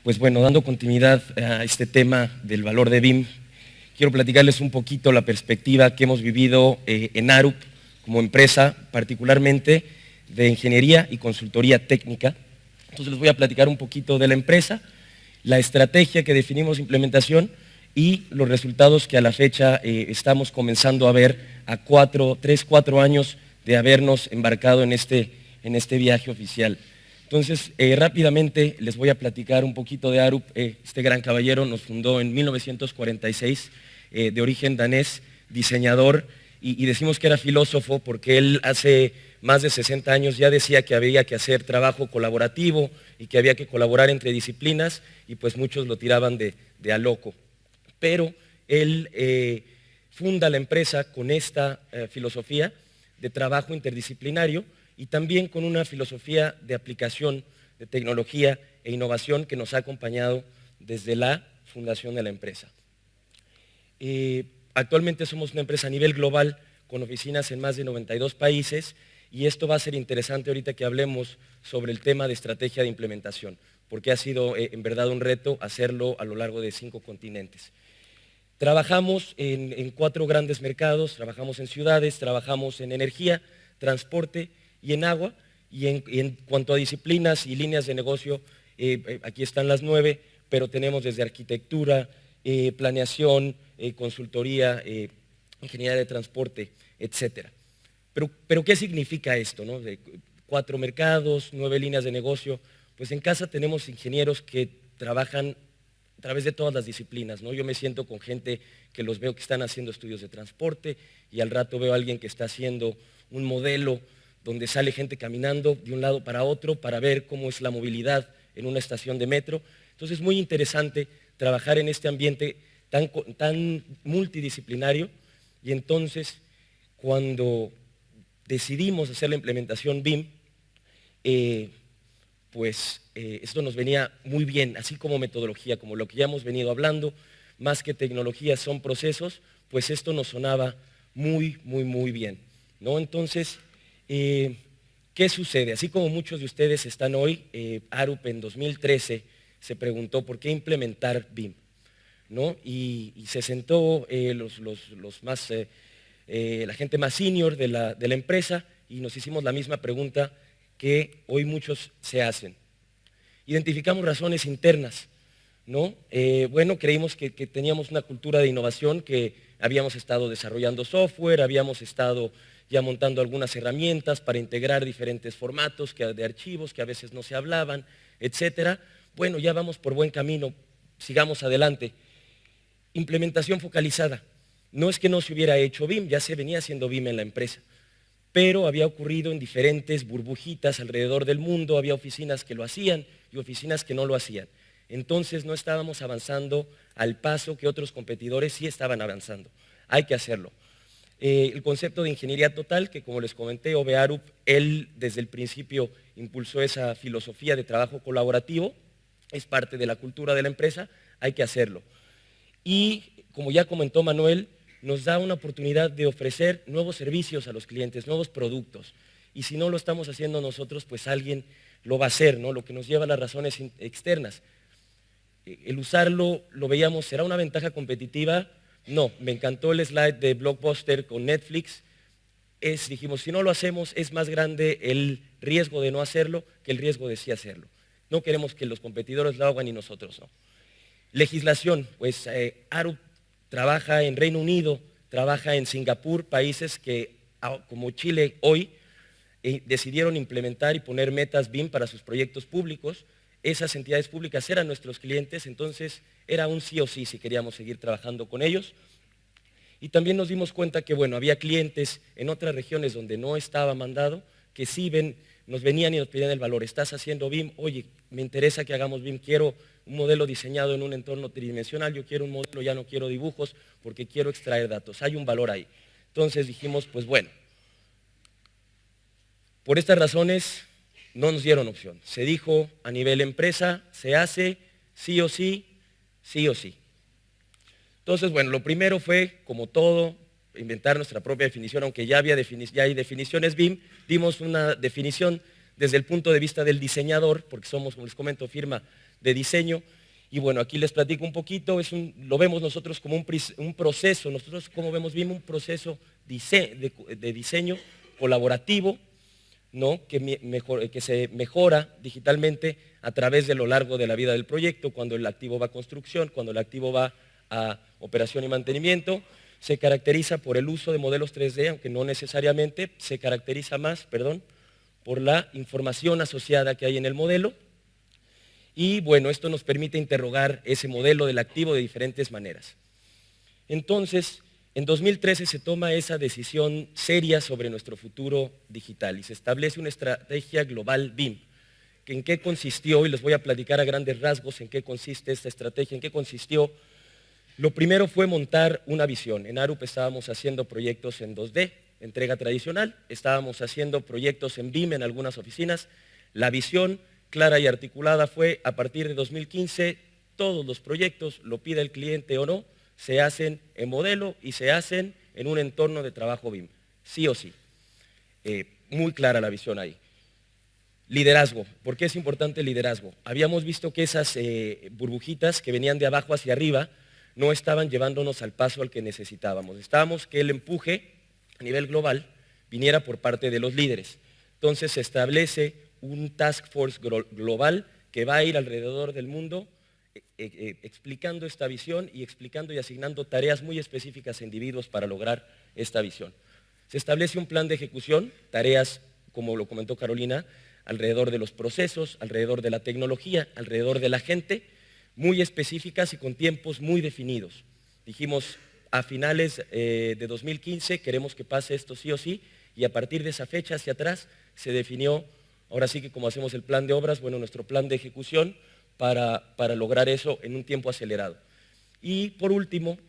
Pues bueno, dando continuidad a este tema del valor de BIM, quiero platicarles un poquito la perspectiva que hemos vivido en Arup como empresa, particularmente de ingeniería y consultoría técnica. Entonces les voy a platicar un poquito de la empresa, la estrategia que definimos de implementación y los resultados que a la fecha estamos comenzando a ver a 3, 4 años de habernos embarcado en este viaje oficial. Entonces, rápidamente les voy a platicar un poquito de Arup. Este gran caballero nos fundó en 1946, de origen danés, diseñador, y decimos que era filósofo porque él hace más de 60 años ya decía que había que hacer trabajo colaborativo y que había que colaborar entre disciplinas, y pues muchos lo tiraban de a loco. Pero él funda la empresa con esta filosofía de trabajo interdisciplinario, y también con una filosofía de aplicación de tecnología e innovación que nos ha acompañado desde la fundación de la empresa. Actualmente somos una empresa a nivel global con oficinas en más de 92 países, y esto va a ser interesante ahorita que hablemos sobre el tema de estrategia de implementación, porque ha sido en verdad un reto hacerlo a lo largo de 5 continentes. Trabajamos en 4 grandes mercados, trabajamos en ciudades, trabajamos en energía, transporte y en agua, y en cuanto a disciplinas y líneas de negocio, aquí están las 9, pero tenemos desde arquitectura, planeación, consultoría, ingeniería de transporte, etcétera. Pero ¿qué significa esto, no? De 4 mercados, 9 líneas de negocio. Pues en casa tenemos ingenieros que trabajan a través de todas las disciplinas, ¿no? Yo me siento con gente que los veo que están haciendo estudios de transporte, y al rato veo a alguien que está haciendo un modelo donde sale gente caminando de un lado para otro para ver cómo es la movilidad en una estación de metro. Entonces es muy interesante trabajar en este ambiente tan multidisciplinario, y entonces cuando decidimos hacer la implementación BIM, esto nos venía muy bien, así como metodología, como lo que ya hemos venido hablando, más que tecnología son procesos, pues esto nos sonaba muy, muy, muy bien, ¿no? Entonces, ¿qué sucede? Así como muchos de ustedes están hoy, Arup en 2013 se preguntó por qué implementar BIM, ¿no? Y se sentó la gente más senior de la empresa, y nos hicimos la misma pregunta que hoy muchos se hacen. Identificamos razones internas, ¿no? Creímos que teníamos una cultura de innovación, que habíamos estado desarrollando software, habíamos estado ya montando algunas herramientas para integrar diferentes formatos de archivos que a veces no se hablaban, etcétera. Bueno, ya vamos por buen camino, sigamos adelante. Implementación focalizada. No es que no se hubiera hecho BIM, ya se venía haciendo BIM en la empresa, pero había ocurrido en diferentes burbujitas alrededor del mundo, había oficinas que lo hacían y oficinas que no lo hacían. Entonces no estábamos avanzando al paso que otros competidores sí estaban avanzando. Hay que hacerlo. El concepto de ingeniería total, que como les comenté, Ove Arup, él desde el principio impulsó esa filosofía de trabajo colaborativo, es parte de la cultura de la empresa, hay que hacerlo. Y como ya comentó Manuel, nos da una oportunidad de ofrecer nuevos servicios a los clientes, nuevos productos. Y si no lo estamos haciendo nosotros, pues alguien lo va a hacer, ¿no? Lo que nos lleva a las razones externas. El usarlo, lo veíamos, ¿será una ventaja competitiva? No, me encantó el slide de Blockbuster con Netflix. Dijimos, si no lo hacemos, es más grande el riesgo de no hacerlo que el riesgo de sí hacerlo. No queremos que los competidores lo hagan y nosotros no. Legislación, pues Arup trabaja en Reino Unido, trabaja en Singapur, países que, como Chile hoy, decidieron implementar y poner metas BIM para sus proyectos públicos. Esas entidades públicas eran nuestros clientes, entonces era un sí o sí si queríamos seguir trabajando con ellos. Y también nos dimos cuenta que, bueno, había clientes en otras regiones donde no estaba mandado, que sí nos venían y nos pedían el valor. ¿Estás haciendo BIM? Oye, me interesa que hagamos BIM, quiero un modelo diseñado en un entorno tridimensional, yo quiero un modelo, ya no quiero dibujos porque quiero extraer datos, hay un valor ahí. Entonces dijimos, pues bueno, por estas razones no nos dieron opción. Se dijo a nivel empresa, se hace sí o sí, sí o sí. Entonces, bueno, lo primero fue, como todo, inventar nuestra propia definición, aunque ya hay definiciones BIM, dimos una definición desde el punto de vista del diseñador, porque somos, como les comento, firma de diseño. Y bueno, aquí les platico un poquito, lo vemos nosotros como un proceso, nosotros como vemos BIM, un proceso de diseño colaborativo, ¿no? que se mejora digitalmente a través de lo largo de la vida del proyecto, cuando el activo va a construcción, cuando el activo va a operación y mantenimiento. Se caracteriza por el uso de modelos 3D, aunque no necesariamente, se caracteriza más, por la información asociada que hay en el modelo. Y bueno, esto nos permite interrogar ese modelo del activo de diferentes maneras. Entonces, en 2013 se toma esa decisión seria sobre nuestro futuro digital y se establece una estrategia global BIM. ¿En qué consistió? Y les voy a platicar a grandes rasgos en qué consiste esta estrategia, en qué consistió. Lo primero fue montar una visión. En Arup estábamos haciendo proyectos en 2D, entrega tradicional, estábamos haciendo proyectos en BIM en algunas oficinas. La visión clara y articulada fue, a partir de 2015, todos los proyectos, lo pida el cliente o no, se hacen en modelo y se hacen en un entorno de trabajo BIM, sí o sí. Muy clara la visión ahí. Liderazgo. ¿Por qué es importante el liderazgo? Habíamos visto que esas burbujitas que venían de abajo hacia arriba no estaban llevándonos al paso al que necesitábamos. Estábamos que el empuje a nivel global viniera por parte de los líderes. Entonces se establece un task force global que va a ir alrededor del mundo explicando esta visión y explicando y asignando tareas muy específicas a individuos para lograr esta visión. Se establece un plan de ejecución, tareas, como lo comentó Carolina, alrededor de los procesos, alrededor de la tecnología, alrededor de la gente, muy específicas y con tiempos muy definidos. Dijimos, a finales de 2015 queremos que pase esto sí o sí, y a partir de esa fecha hacia atrás se definió, ahora sí que como hacemos el plan de obras, bueno, nuestro plan de ejecución para lograr eso en un tiempo acelerado. Y por último,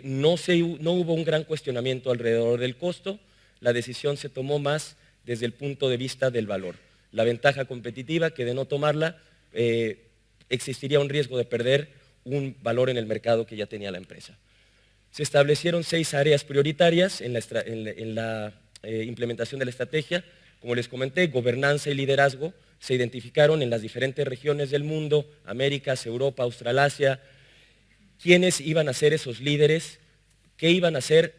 no hubo un gran cuestionamiento alrededor del costo, la decisión se tomó más desde el punto de vista del valor. La ventaja competitiva, que de no tomarla, existiría un riesgo de perder un valor en el mercado que ya tenía la empresa. Se establecieron 6 áreas prioritarias en la implementación de la estrategia. Como les comenté, gobernanza y liderazgo se identificaron en las diferentes regiones del mundo, Américas, Europa, Australasia, quiénes iban a ser esos líderes, qué iban a hacer,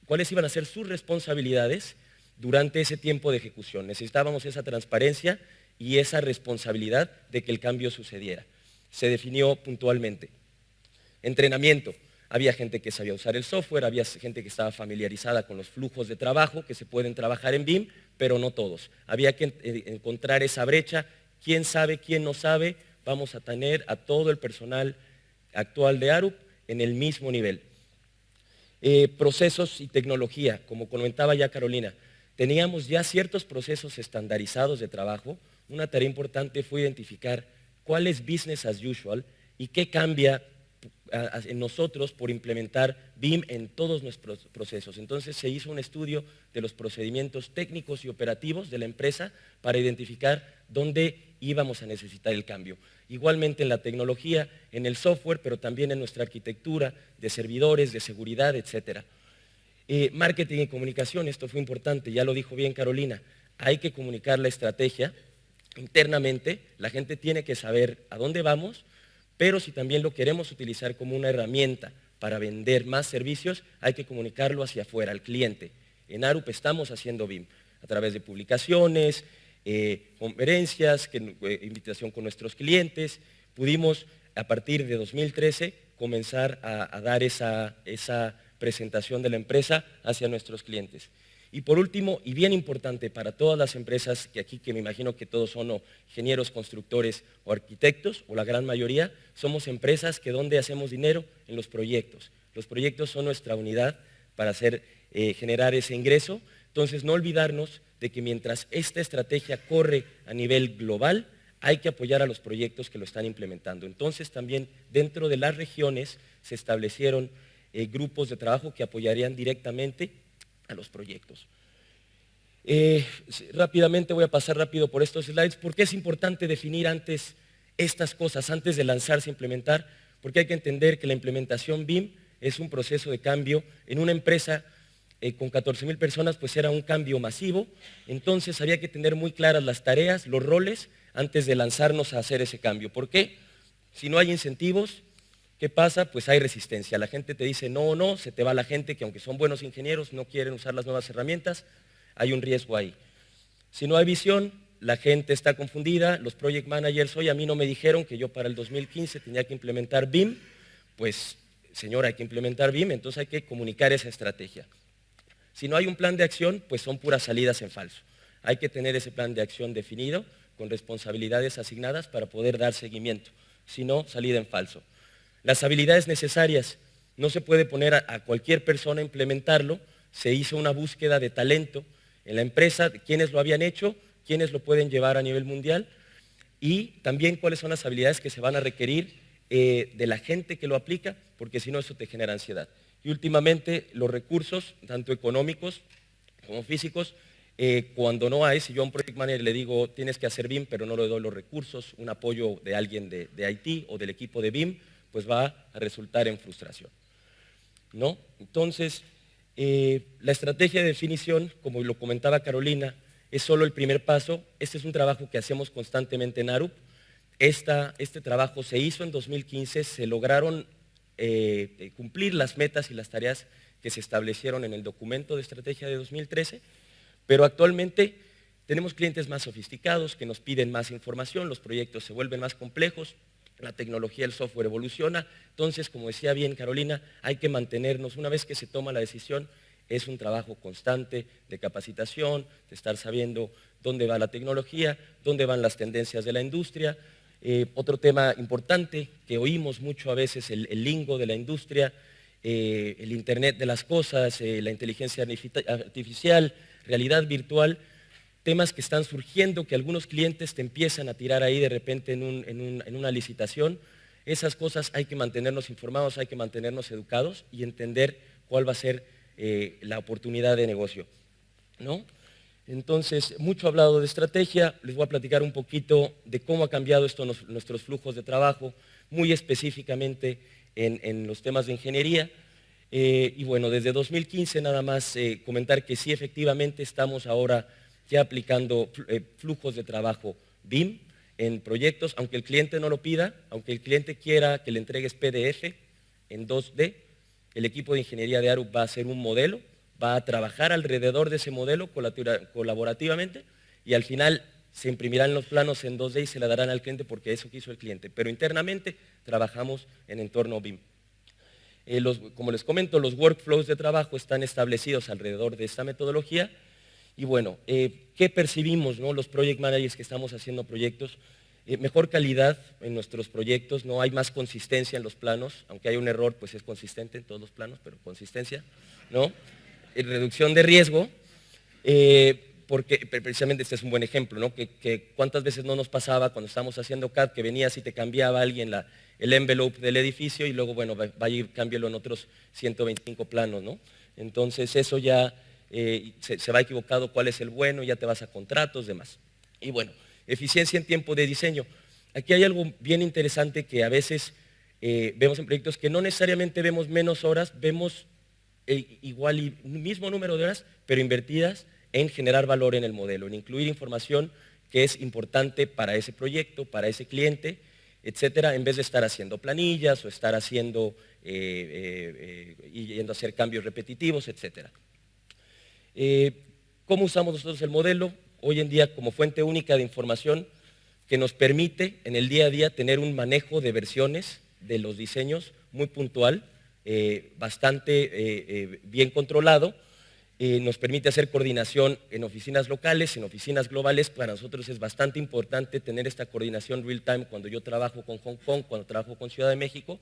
cuáles iban a ser sus responsabilidades durante ese tiempo de ejecución. Necesitábamos esa transparencia y esa responsabilidad de que el cambio sucediera. Se definió puntualmente. Entrenamiento. Había gente que sabía usar el software, había gente que estaba familiarizada con los flujos de trabajo que se pueden trabajar en BIM, pero no todos. Había que encontrar esa brecha. ¿Quién sabe, quién no sabe? Vamos a tener a todo el personal actual de Arup en el mismo nivel. Procesos y tecnología, como comentaba ya Carolina, teníamos ya ciertos procesos estandarizados de trabajo. Una tarea importante fue identificar cuál es business as usual y qué cambia en nosotros por implementar BIM en todos nuestros procesos. Entonces se hizo un estudio de los procedimientos técnicos y operativos de la empresa para identificar dónde íbamos a necesitar el cambio. Igualmente en la tecnología, en el software, pero también en nuestra arquitectura de servidores, de seguridad, etcétera. Marketing y comunicación, esto fue importante, ya lo dijo bien Carolina, hay que comunicar la estrategia internamente, la gente tiene que saber a dónde vamos, pero si también lo queremos utilizar como una herramienta para vender más servicios, hay que comunicarlo hacia afuera, al cliente. En Arup estamos haciendo BIM a través de publicaciones, conferencias, invitación con nuestros clientes. Pudimos, a partir de 2013, comenzar a dar esa presentación de la empresa hacia nuestros clientes. Y por último, y bien importante para todas las empresas que aquí, que me imagino que todos son ingenieros, constructores o arquitectos, o la gran mayoría, somos empresas que donde hacemos dinero en los proyectos. Los proyectos son nuestra unidad para generar ese ingreso. Entonces, no olvidarnos de que mientras esta estrategia corre a nivel global, hay que apoyar a los proyectos que lo están implementando. Entonces, también dentro de las regiones se establecieron grupos de trabajo que apoyarían directamente a los proyectos. Rápidamente voy a pasar rápido por estos slides. ¿Por qué es importante definir antes estas cosas, antes de lanzarse a implementar? Porque hay que entender que la implementación BIM es un proceso de cambio en una empresa con 14,000 personas, pues era un cambio masivo. Entonces había que tener muy claras las tareas, los roles, antes de lanzarnos a hacer ese cambio. ¿Por qué? Si no hay incentivos, ¿qué pasa? Pues hay resistencia. La gente te dice no, no, se te va la gente que aunque son buenos ingenieros, no quieren usar las nuevas herramientas, hay un riesgo ahí. Si no hay visión, la gente está confundida, los project managers hoy a mí no me dijeron que yo para el 2015 tenía que implementar BIM, pues señora, hay que implementar BIM, entonces hay que comunicar esa estrategia. Si no hay un plan de acción, pues son puras salidas en falso. Hay que tener ese plan de acción definido, con responsabilidades asignadas para poder dar seguimiento, si no, salida en falso. Las habilidades necesarias, no se puede poner a cualquier persona a implementarlo, se hizo una búsqueda de talento en la empresa, de quiénes lo habían hecho, quiénes lo pueden llevar a nivel mundial y también cuáles son las habilidades que se van a requerir de la gente que lo aplica, porque si no eso te genera ansiedad. Y últimamente los recursos, tanto económicos como físicos, cuando no hay, si yo a un project manager le digo tienes que hacer BIM, pero no le doy los recursos, un apoyo de alguien de IT o del equipo de BIM, pues va a resultar en frustración, ¿no? Entonces, la estrategia de definición, como lo comentaba Carolina, es solo el primer paso. Este es un trabajo que hacemos constantemente en Arup. Este trabajo se hizo en 2015, se lograron cumplir las metas y las tareas que se establecieron en el documento de estrategia de 2013, pero actualmente tenemos clientes más sofisticados que nos piden más información, los proyectos se vuelven más complejos, la tecnología, el software evoluciona, entonces, como decía bien Carolina, hay que mantenernos, una vez que se toma la decisión, es un trabajo constante de capacitación, de estar sabiendo dónde va la tecnología, dónde van las tendencias de la industria. Otro tema importante que oímos mucho a veces, el lingo de la industria, el Internet de las cosas, la inteligencia artificial, realidad virtual, temas que están surgiendo, que algunos clientes te empiezan a tirar ahí de repente en una licitación. Esas cosas hay que mantenernos informados, hay que mantenernos educados y entender cuál va a ser la oportunidad de negocio, ¿no? Entonces, mucho hablado de estrategia, les voy a platicar un poquito de cómo ha cambiado esto nuestros flujos de trabajo, muy específicamente en los temas de ingeniería. Y bueno, desde 2015 nada más comentar que sí, efectivamente estamos ahora ya aplicando flujos de trabajo BIM en proyectos, aunque el cliente no lo pida, aunque el cliente quiera que le entregues PDF en 2D, el equipo de ingeniería de Arup va a hacer un modelo, va a trabajar alrededor de ese modelo colaborativamente y al final se imprimirán los planos en 2D y se le darán al cliente porque eso quiso el cliente, pero internamente trabajamos en entorno BIM. Como les comento, los workflows de trabajo están establecidos alrededor de esta metodología y bueno, ¿qué percibimos, no? Los project managers que estamos haciendo proyectos? Mejor calidad en nuestros proyectos, no hay más consistencia en los planos, aunque hay un error, pues es consistente en todos los planos, pero consistencia, ¿no? Reducción de riesgo, porque precisamente este es un buen ejemplo, ¿no? Que cuántas veces no nos pasaba cuando estábamos haciendo CAD que venías y te cambiaba alguien el envelope del edificio y luego, bueno, vaya y cámbialo en otros 125 planos, ¿no? Entonces eso ya se va equivocado cuál es el bueno, ya te vas a contratos, demás. Y bueno, eficiencia en tiempo de diseño. Aquí hay algo bien interesante que a veces vemos en proyectos que no necesariamente vemos menos horas, vemos igual y mismo número de horas, pero invertidas en generar valor en el modelo, en incluir información que es importante para ese proyecto, para ese cliente, etcétera, en vez de estar haciendo planillas o estar haciendo y yendo a hacer cambios repetitivos, etcétera. ¿Cómo usamos nosotros el modelo? Hoy en día como fuente única de información que nos permite en el día a día tener un manejo de versiones de los diseños muy puntual, bastante bien controlado, nos permite hacer coordinación en oficinas locales, en oficinas globales. Para nosotros es bastante importante tener esta coordinación real time cuando yo trabajo con Hong Kong, cuando trabajo con Ciudad de México.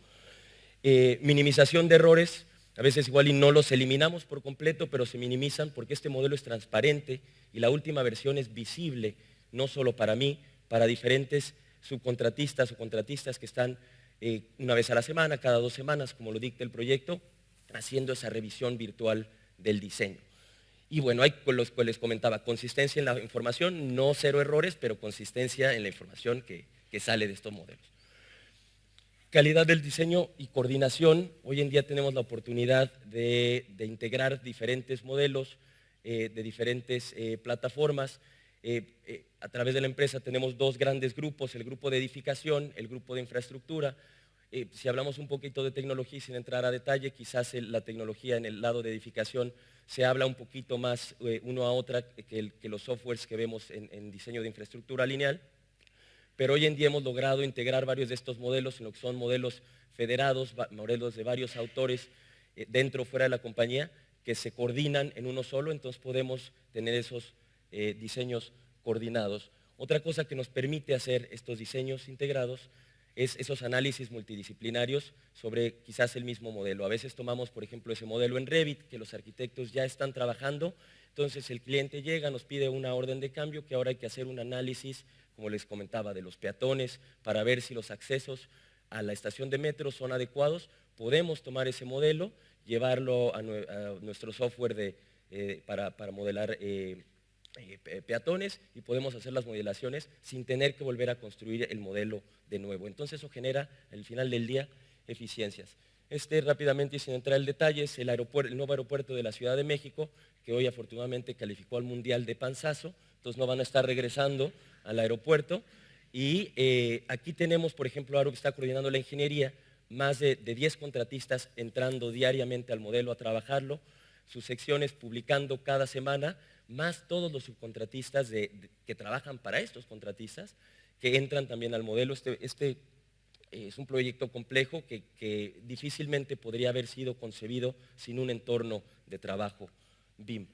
Minimización de errores, a veces igual y no los eliminamos por completo, pero se minimizan porque este modelo es transparente y la última versión es visible, no solo para mí, para diferentes subcontratistas o contratistas que están una vez a la semana, cada 2 semanas, como lo dicta el proyecto, haciendo esa revisión virtual del diseño. Y bueno, hay con los que les comentaba, consistencia en la información, no 0 errores, pero consistencia en la información que sale de estos modelos. Calidad del diseño y coordinación. Hoy en día tenemos la oportunidad de integrar diferentes modelos de diferentes plataformas. A través de la empresa tenemos dos grandes grupos, el grupo de edificación, el grupo de infraestructura. Si hablamos un poquito de tecnología, sin entrar a detalle, quizás la tecnología en el lado de edificación se habla un poquito más uno a otra que los softwares que vemos en diseño de infraestructura lineal. Pero hoy en día hemos logrado integrar varios de estos modelos en lo que son modelos federados, modelos de varios autores dentro o fuera de la compañía que se coordinan en uno solo, entonces podemos tener esos diseños coordinados. Otra cosa que nos permite hacer estos diseños integrados es esos análisis multidisciplinarios sobre quizás el mismo modelo. A veces tomamos, por ejemplo, ese modelo en Revit que los arquitectos ya están trabajando, entonces el cliente llega, nos pide una orden de cambio que ahora hay que hacer un análisis, como les comentaba, de los peatones para ver si los accesos a la estación de metro son adecuados. Podemos tomar ese modelo, llevarlo a nuestro software para modelar peatones y podemos hacer las modelaciones sin tener que volver a construir el modelo de nuevo. Entonces eso genera, al final del día, eficiencias. Rápidamente y sin entrar en detalles, el nuevo aeropuerto de la Ciudad de México, que hoy afortunadamente calificó al Mundial de panzazo, entonces no van a estar regresando al aeropuerto. Y aquí tenemos, por ejemplo, Arup está coordinando la ingeniería, más de 10 contratistas entrando diariamente al modelo a trabajarlo, sus secciones publicando cada semana, más todos los subcontratistas que trabajan para estos contratistas, que entran también al modelo. Este es un proyecto complejo que difícilmente podría haber sido concebido sin un entorno de trabajo BIM.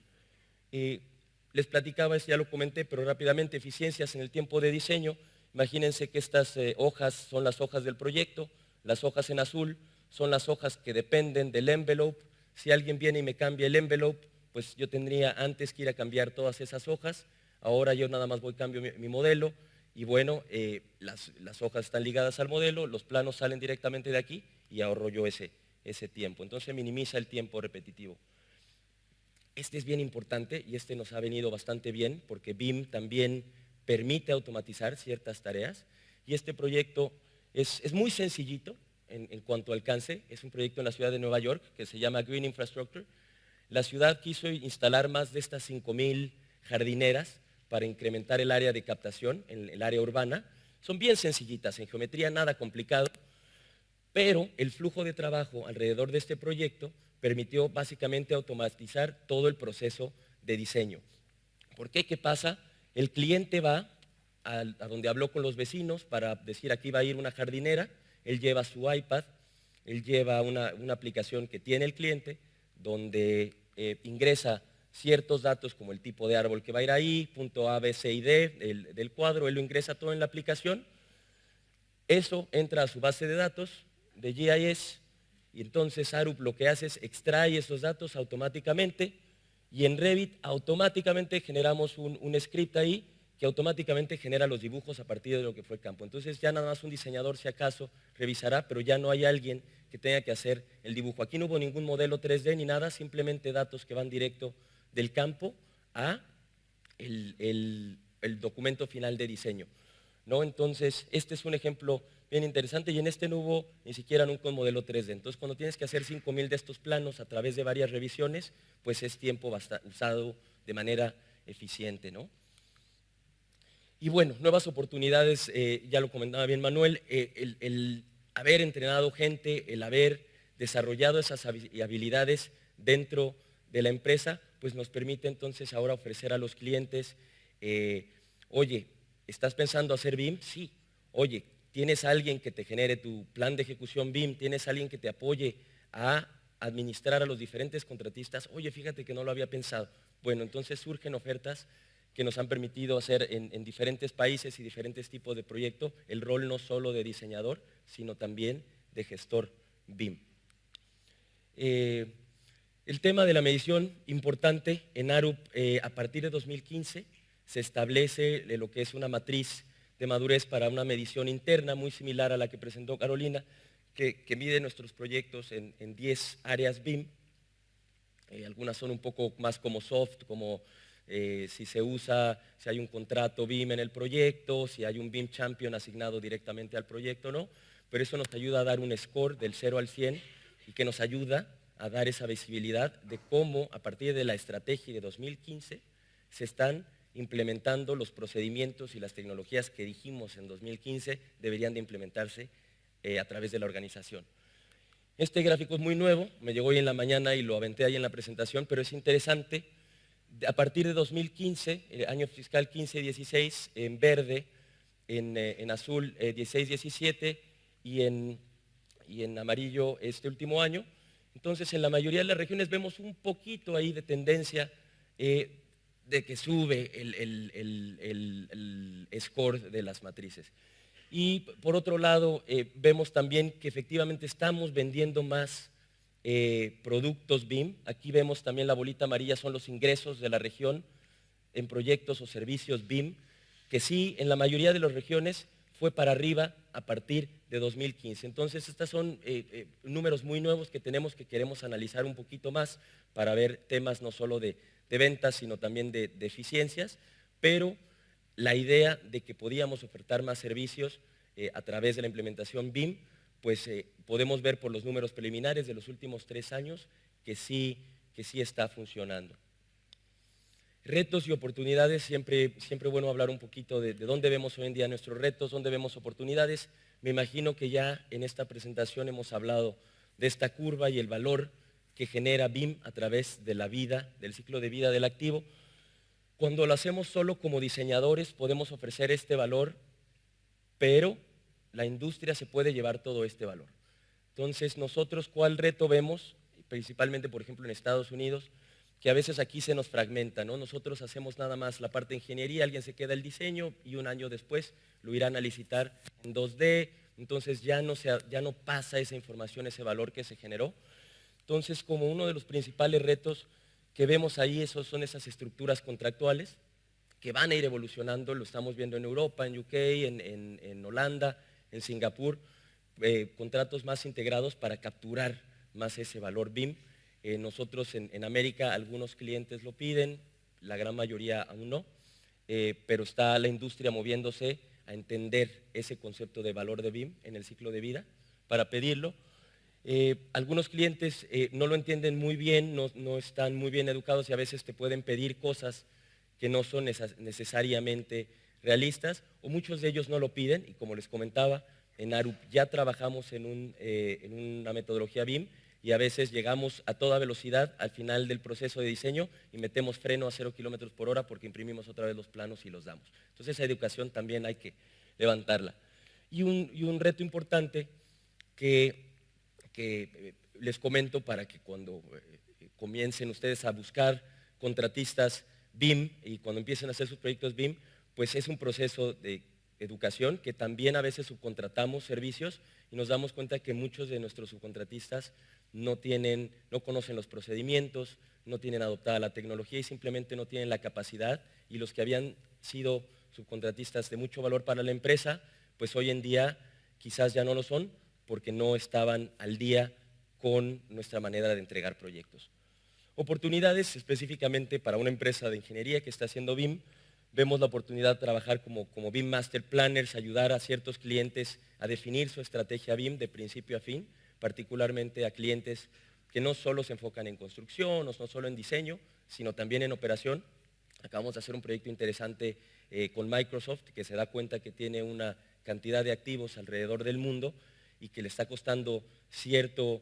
Les platicaba, ya lo comenté, pero rápidamente, eficiencias en el tiempo de diseño. Imagínense que estas hojas son las hojas del proyecto, las hojas en azul son las hojas que dependen del envelope. Si alguien viene y me cambia el envelope, pues yo tendría antes que ir a cambiar todas esas hojas. Ahora yo nada más cambio mi modelo y bueno, las hojas están ligadas al modelo, los planos salen directamente de aquí y ahorro yo ese tiempo. Entonces minimiza el tiempo repetitivo. Este es bien importante y nos ha venido bastante bien porque BIM también permite automatizar ciertas tareas y este proyecto es muy sencillito en cuanto a alcance. Es un proyecto en la ciudad de Nueva York que se llama Green Infrastructure. La ciudad quiso instalar más de estas 5,000 jardineras para incrementar el área de captación en el área urbana. Son bien sencillitas, en geometría nada complicado, pero el flujo de trabajo alrededor de este proyecto permitió básicamente automatizar todo el proceso de diseño. ¿Por qué? ¿Qué pasa? El cliente va a donde habló con los vecinos para decir aquí va a ir una jardinera, él lleva su iPad, él lleva una aplicación que tiene el cliente, donde ingresa ciertos datos como el tipo de árbol que va a ir ahí, punto A, B, C y D del cuadro, él lo ingresa todo en la aplicación, eso entra a su base de datos de GIS y entonces Arup lo que hace es extrae esos datos automáticamente y en Revit automáticamente generamos un script ahí que automáticamente genera los dibujos a partir de lo que fue el campo. Entonces ya nada más un diseñador si acaso revisará, pero ya no hay alguien que tenga que hacer el dibujo. Aquí no hubo ningún modelo 3D ni nada, simplemente datos que van directo del campo a el documento final de diseño, ¿no? Entonces, este es un ejemplo bien interesante y en este no hubo ni siquiera nunca un modelo 3D. Entonces, cuando tienes que hacer 5,000 de estos planos a través de varias revisiones, pues es tiempo usado de manera eficiente, ¿no? Y bueno, nuevas oportunidades, ya lo comentaba bien Manuel, el haber entrenado gente, el haber desarrollado esas habilidades dentro de la empresa, pues nos permite entonces ahora ofrecer a los clientes, oye, ¿estás pensando hacer BIM? Sí. Oye, ¿tienes a alguien que te genere tu plan de ejecución BIM? ¿Tienes a alguien que te apoye a administrar a los diferentes contratistas? Oye, fíjate que no lo había pensado. Bueno, entonces surgen ofertas que nos han permitido hacer en diferentes países y diferentes tipos de proyectos el rol no solo de diseñador, sino también de gestor BIM. El tema de la medición, importante, en Arup a partir de 2015 se establece lo que es una matriz de madurez para una medición interna muy similar a la que presentó Carolina, que mide nuestros proyectos en 10 áreas BIM. Algunas son un poco más como soft, como si hay un contrato BIM en el proyecto, si hay un BIM Champion asignado directamente al proyecto, ¿no? pero eso nos ayuda a dar un score del 0 al 100 y que nos ayuda a dar esa visibilidad de cómo a partir de la estrategia de 2015 se están implementando los procedimientos y las tecnologías que dijimos en 2015 deberían de implementarse a través de la organización. Este gráfico es muy nuevo, me llegó hoy en la mañana y lo aventé ahí en la presentación, pero es interesante. A partir de 2015, año fiscal 15-16, en verde, en azul 16-17 y en amarillo este último año. Entonces, en la mayoría de las regiones vemos un poquito ahí de tendencia de que sube el score de las matrices. Y por otro lado, vemos también que efectivamente estamos vendiendo más productos BIM. Aquí vemos también la bolita amarilla, son los ingresos de la región en proyectos o servicios BIM, que sí, en la mayoría de las regiones fue para arriba a partir de 2015. Entonces, estos son números muy nuevos que queremos analizar un poquito más para ver temas no solo de ventas, sino también de eficiencias, pero la idea de que podíamos ofertar más servicios a través de la implementación BIM, pues podemos ver por los números preliminares de los últimos 3 años que sí está funcionando. Retos y oportunidades, siempre bueno hablar un poquito de dónde vemos hoy en día nuestros retos, dónde vemos oportunidades. Me imagino que ya en esta presentación hemos hablado de esta curva y el valor que genera BIM a través de la vida, del ciclo de vida del activo. Cuando lo hacemos solo como diseñadores podemos ofrecer este valor, pero la industria se puede llevar todo este valor. Entonces, nosotros, ¿cuál reto vemos? Principalmente, por ejemplo, en Estados Unidos, que a veces aquí se nos fragmenta, ¿no? Nosotros hacemos nada más la parte de ingeniería, alguien se queda el diseño y un año después lo irán a licitar en 2D, entonces ya no pasa esa información, ese valor que se generó. Entonces, como uno de los principales retos que vemos ahí, son esas estructuras contractuales que van a ir evolucionando, lo estamos viendo en Europa, en UK, en Holanda, en Singapur, contratos más integrados para capturar más ese valor BIM. Nosotros en América algunos clientes lo piden, la gran mayoría aún no, pero está la industria moviéndose a entender ese concepto de valor de BIM en el ciclo de vida para pedirlo. Algunos clientes no lo entienden muy bien, no están muy bien educados y a veces te pueden pedir cosas que no son necesariamente realistas, o muchos de ellos no lo piden, y como les comentaba, en Arup ya trabajamos en una metodología BIM y a veces llegamos a toda velocidad al final del proceso de diseño y metemos freno a 0 kilómetros por hora porque imprimimos otra vez los planos y los damos. Entonces esa educación también hay que levantarla. Y un reto importante que les comento para que cuando comiencen ustedes a buscar contratistas BIM y cuando empiecen a hacer sus proyectos BIM, pues es un proceso de educación que también a veces subcontratamos servicios y nos damos cuenta que muchos de nuestros subcontratistas no conocen los procedimientos, no tienen adoptada la tecnología y simplemente no tienen la capacidad, y los que habían sido subcontratistas de mucho valor para la empresa, pues hoy en día quizás ya no lo son porque no estaban al día con nuestra manera de entregar proyectos. Oportunidades específicamente para una empresa de ingeniería que está haciendo BIM, vemos la oportunidad de trabajar como BIM Master Planners, ayudar a ciertos clientes a definir su estrategia BIM de principio a fin, particularmente a clientes que no solo se enfocan en construcción, no solo en diseño, sino también en operación. Acabamos de hacer un proyecto interesante con Microsoft que se da cuenta que tiene una cantidad de activos alrededor del mundo y que le está costando cierta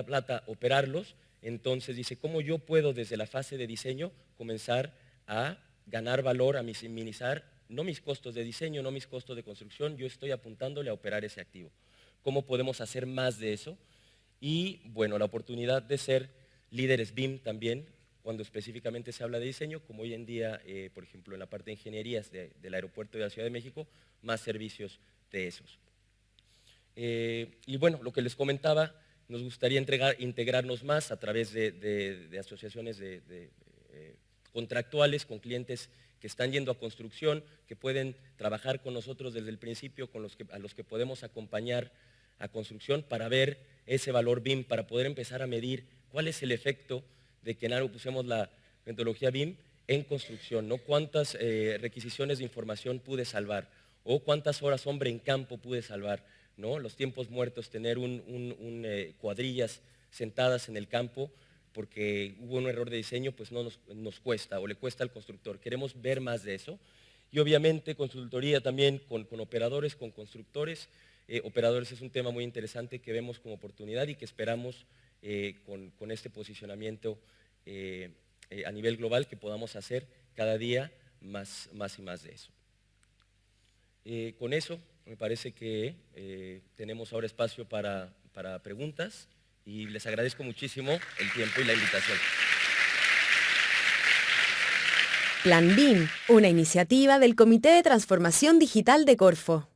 plata operarlos. Entonces dice, ¿cómo yo puedo desde la fase de diseño comenzar a ganar valor, a minimizar no mis costos de diseño, no mis costos de construcción, yo estoy apuntándole a operar ese activo? ¿Cómo podemos hacer más de eso? Y bueno, la oportunidad de ser líderes BIM también, cuando específicamente se habla de diseño, como hoy en día, por ejemplo, en la parte de ingenierías del aeropuerto de la Ciudad de México, más servicios de esos. Y bueno, lo que les comentaba, nos gustaría integrarnos más a través de asociaciones contractuales con clientes que están yendo a construcción, que pueden trabajar con nosotros desde el principio, a los que podemos acompañar a construcción para ver ese valor BIM, para poder empezar a medir cuál es el efecto de que en Arup usemos la metodología BIM en construcción, ¿no? Cuántas requisiciones de información pude salvar, o cuántas horas hombre en campo pude salvar, ¿no? Los tiempos muertos, tener cuadrillas sentadas en el campo porque hubo un error de diseño, pues no nos cuesta o le cuesta al constructor. Queremos ver más de eso. Y obviamente consultoría también con operadores, con constructores. Operadores es un tema muy interesante que vemos como oportunidad y que esperamos con este posicionamiento a nivel global que podamos hacer cada día más y más de eso. Con eso me parece que tenemos ahora espacio para preguntas y les agradezco muchísimo el tiempo y la invitación. Plan BIM, una iniciativa del Comité de Transformación Digital de Corfo.